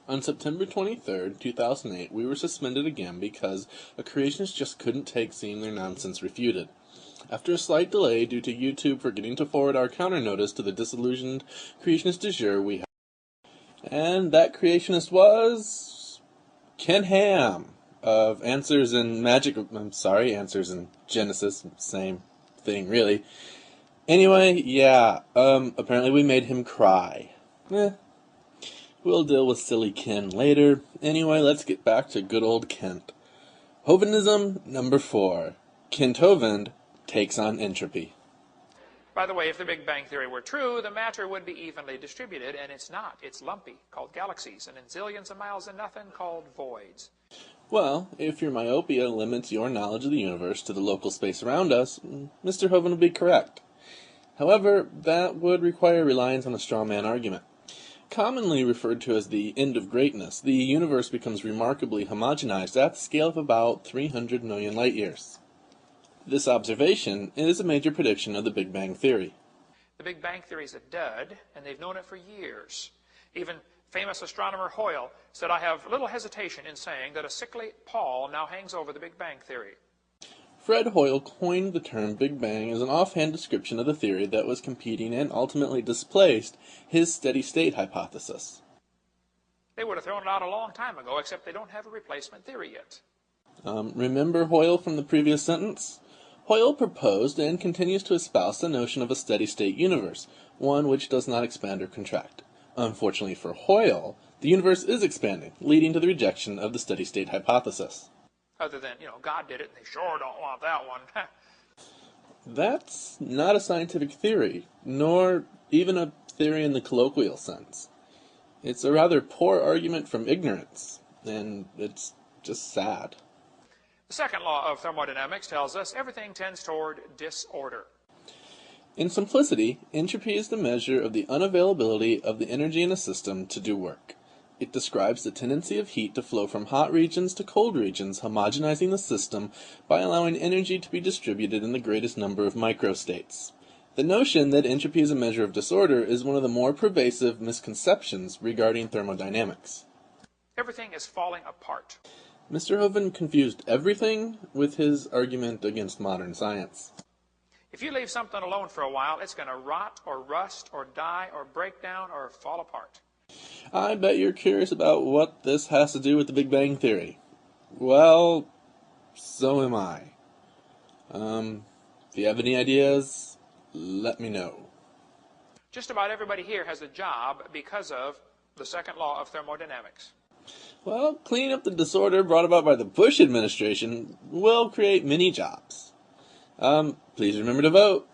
On September 23rd, 2008, we were suspended again because a creationist just couldn't take seeing their nonsense refuted. After a slight delay due to YouTube forgetting to forward our counter notice to the disillusioned creationist du jour, and that creationist was Ken Ham of Answers in Answers in Genesis, same thing really. Anyway, yeah, apparently we made him cry. We'll deal with silly Ken later. Anyway, let's get back to good old Kent. Hovindism number 4. Kent Hovind takes on entropy. By the way, if the Big Bang Theory were true, the matter would be evenly distributed, and it's not. It's lumpy, called galaxies, and in zillions of miles and nothing, called voids. Well, if your myopia limits your knowledge of the universe to the local space around us, Mr. Hovind would be correct. However, that would require reliance on a straw man argument. Commonly referred to as the end of greatness, the universe becomes remarkably homogenized at the scale of about 300 million light-years. This observation is a major prediction of the Big Bang Theory. The Big Bang Theory is a dud, and they've known it for years. Even famous astronomer Hoyle said, "I have little hesitation in saying that a sickly pall now hangs over the Big Bang Theory." Fred Hoyle coined the term Big Bang as an offhand description of the theory that was competing and ultimately displaced his steady-state hypothesis. They would have thrown it out a long time ago, except they don't have a replacement theory yet. Remember Hoyle from the previous sentence? Hoyle proposed and continues to espouse the notion of a steady-state universe, one which does not expand or contract. Unfortunately for Hoyle, the universe is expanding, leading to the rejection of the steady-state hypothesis. Other than, God did it, and they sure don't want that one. That's not a scientific theory, nor even a theory in the colloquial sense. It's a rather poor argument from ignorance, and it's just sad. The second law of thermodynamics tells us everything tends toward disorder. In simplicity, entropy is the measure of the unavailability of the energy in a system to do work. It describes the tendency of heat to flow from hot regions to cold regions, homogenizing the system by allowing energy to be distributed in the greatest number of microstates. The notion that entropy is a measure of disorder is one of the more pervasive misconceptions regarding thermodynamics. Everything is falling apart. Mr. Hovind confused everything with his argument against modern science. If you leave something alone for a while, it's going to rot or rust or die or break down or fall apart. I bet you're curious about what this has to do with the Big Bang Theory. Well, so am I. If you have any ideas, let me know. Just about everybody here has a job because of the second law of thermodynamics. Well, cleaning up the disorder brought about by the Bush administration will create many jobs. Please remember to vote.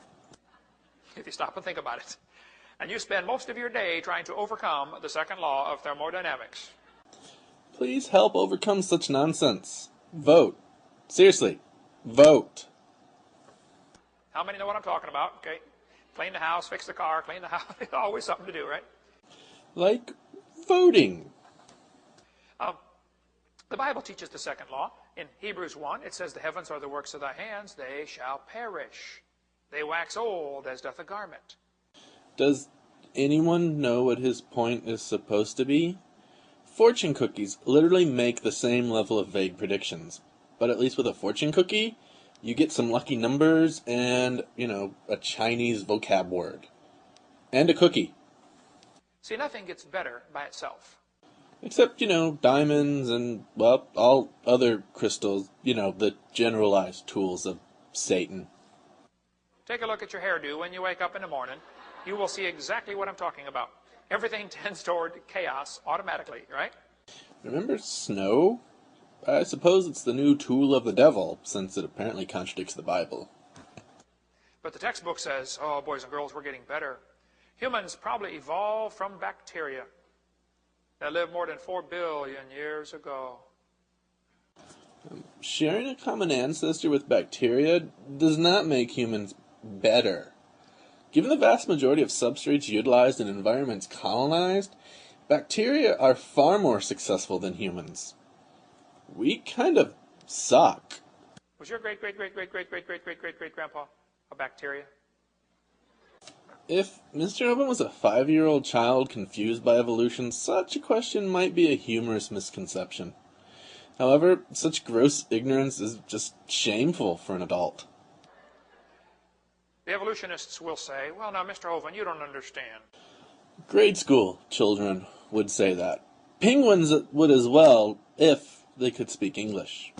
If you stop and think about it. And you spend most of your day trying to overcome the second law of thermodynamics. Please help overcome such nonsense. Vote. Seriously, vote. How many know what I'm talking about? Okay. Clean the house, fix the car, clean the house. There's always something to do, right? Like voting. The Bible teaches the second law. In Hebrews 1, it says, "The heavens are the works of thy hands, they shall perish. They wax old as doth a garment." Does anyone know what his point is supposed to be? Fortune cookies literally make the same level of vague predictions. But at least with a fortune cookie, you get some lucky numbers and, a Chinese vocab word. And a cookie. See, nothing gets better by itself. Except, diamonds and, well, all other crystals, the generalized tools of Satan. Take a look at your hairdo when you wake up in the morning. You will see exactly what I'm talking about. Everything tends toward chaos automatically, right? Remember snow? I suppose it's the new tool of the devil, since it apparently contradicts the Bible. But the textbook says, oh, boys and girls, we're getting better. Humans probably evolved from bacteria that lived more than 4 billion years ago. Sharing a common ancestor with bacteria does not make humans better. Given the vast majority of substrates utilized in environments colonized, bacteria are far more successful than humans. We kind of suck. Was your great-great-great-great-great-great-great-great-great-great-grandpa a bacteria? If Mr. Hoven was a 5-year-old child confused by evolution, such a question might be a humorous misconception. However, such gross ignorance is just shameful for an adult. The evolutionists will say, well, now, Mr. Hoven, you don't understand. Grade school children would say that. Penguins would as well, if they could speak English.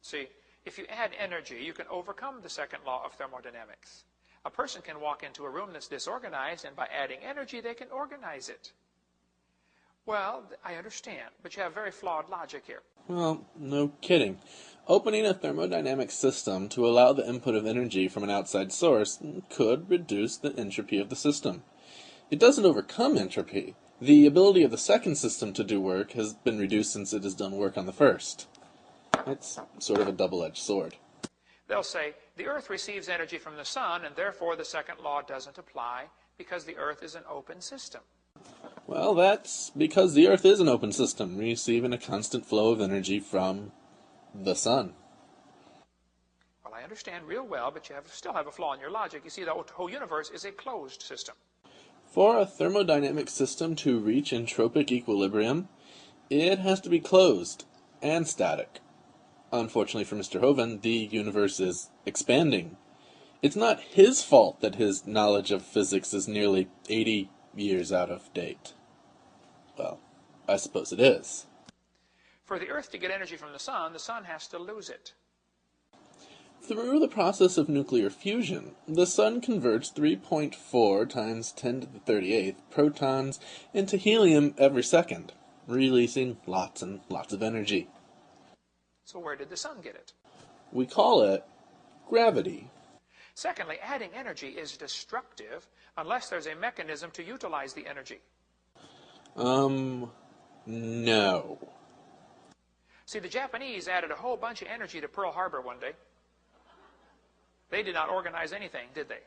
See, if you add energy, you can overcome the second law of thermodynamics. A person can walk into a room that's disorganized, and by adding energy, they can organize it. Well, I understand, but you have very flawed logic here. Well, no kidding. Opening a thermodynamic system to allow the input of energy from an outside source could reduce the entropy of the system. It doesn't overcome entropy. The ability of the second system to do work has been reduced since it has done work on the first. It's sort of a double-edged sword. They'll say, the Earth receives energy from the sun, and therefore the second law doesn't apply because the Earth is an open system. Well, that's because the Earth is an open system, receiving a constant flow of energy from the sun. Well, I understand real well, but you still have a flaw in your logic. You see, the whole universe is a closed system. For a thermodynamic system to reach entropic equilibrium, it has to be closed and static. Unfortunately for Mr. Hoven, the universe is expanding. It's not his fault that his knowledge of physics is nearly 80 years out of date. Well, I suppose it is. For the Earth to get energy from the sun has to lose it. Through the process of nuclear fusion, the sun converts 3.4 times 10 to the 38th protons into helium every second, releasing lots and lots of energy. So where did the sun get it? We call it gravity. Secondly, adding energy is destructive unless there's a mechanism to utilize the energy. No. See, the Japanese added a whole bunch of energy to Pearl Harbor one day. They did not organize anything, did they?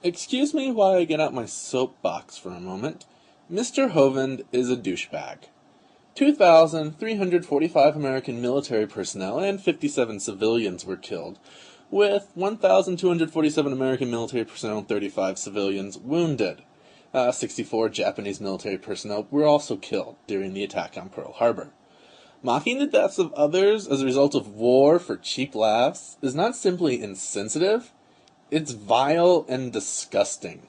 Excuse me while I get out my soapbox for a moment. Mr. Hovind is a douchebag. 2,345 American military personnel and 57 civilians were killed, with 1,247 American military personnel and 35 civilians wounded. 64 Japanese military personnel were also killed during the attack on Pearl Harbor. Mocking the deaths of others as a result of war for cheap laughs is not simply insensitive, it's vile and disgusting.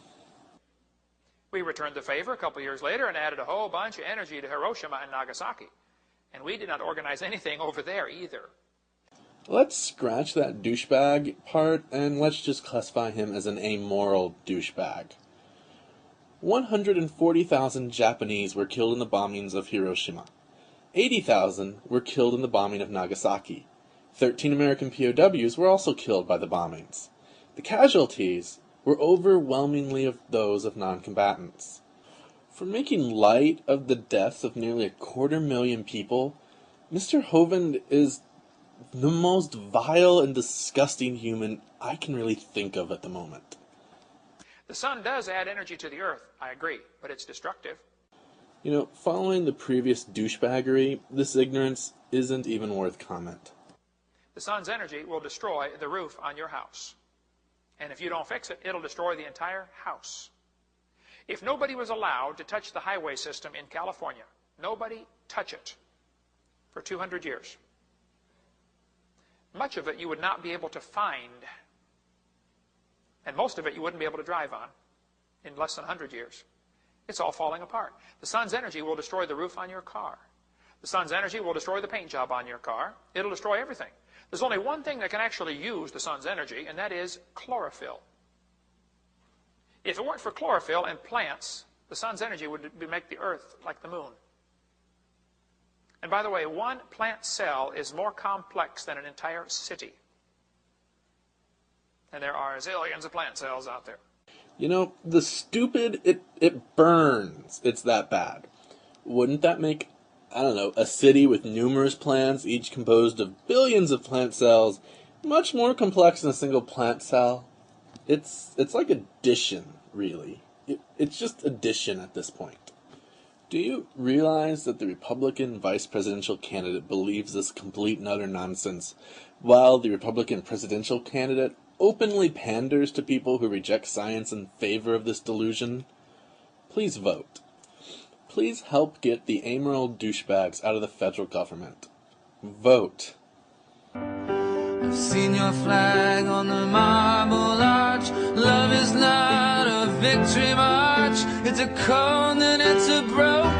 We returned the favor a couple years later and added a whole bunch of energy to Hiroshima and Nagasaki. And we did not organize anything over there either. Let's scratch that douchebag part and let's just classify him as an amoral douchebag. 140,000 Japanese were killed in the bombings of Hiroshima. 80,000 were killed in the bombing of Nagasaki. 13 American POWs were also killed by the bombings. The casualties were overwhelmingly of those of non-combatants. For making light of the deaths of nearly 250,000 people, Mr. Hovind is the most vile and disgusting human I can really think of at the moment. The sun does add energy to the Earth, I agree, but it's destructive. You know, following the previous douchebaggery, this ignorance isn't even worth comment. The sun's energy will destroy the roof on your house. And if you don't fix it, it'll destroy the entire house. If nobody was allowed to touch the highway system in California, nobody touch it for 200 years, much of it you would not be able to find, and most of it you wouldn't be able to drive on in less than 100 years. It's all falling apart. The sun's energy will destroy the roof on your car. The sun's energy will destroy the paint job on your car. It'll destroy everything. There's only one thing that can actually use the sun's energy, and that is chlorophyll. If it weren't for chlorophyll and plants, the sun's energy would make the Earth like the moon. And by the way, one plant cell is more complex than an entire city. And there are zillions of plant cells out there. You know, the stupid, it burns. It's that bad. Wouldn't that make, I don't know, a city with numerous plants, each composed of billions of plant cells, much more complex than a single plant cell? It's like addition, really. It's just addition at this point. Do you realize that the Republican vice presidential candidate believes this complete and utter nonsense, while the Republican presidential candidate openly panders to people who reject science in favor of this delusion, please vote. Please help get the amoral douchebags out of the federal government. Vote. I've seen your flag on the marble arch. Love is not a victory march. It's a cold and it's a broken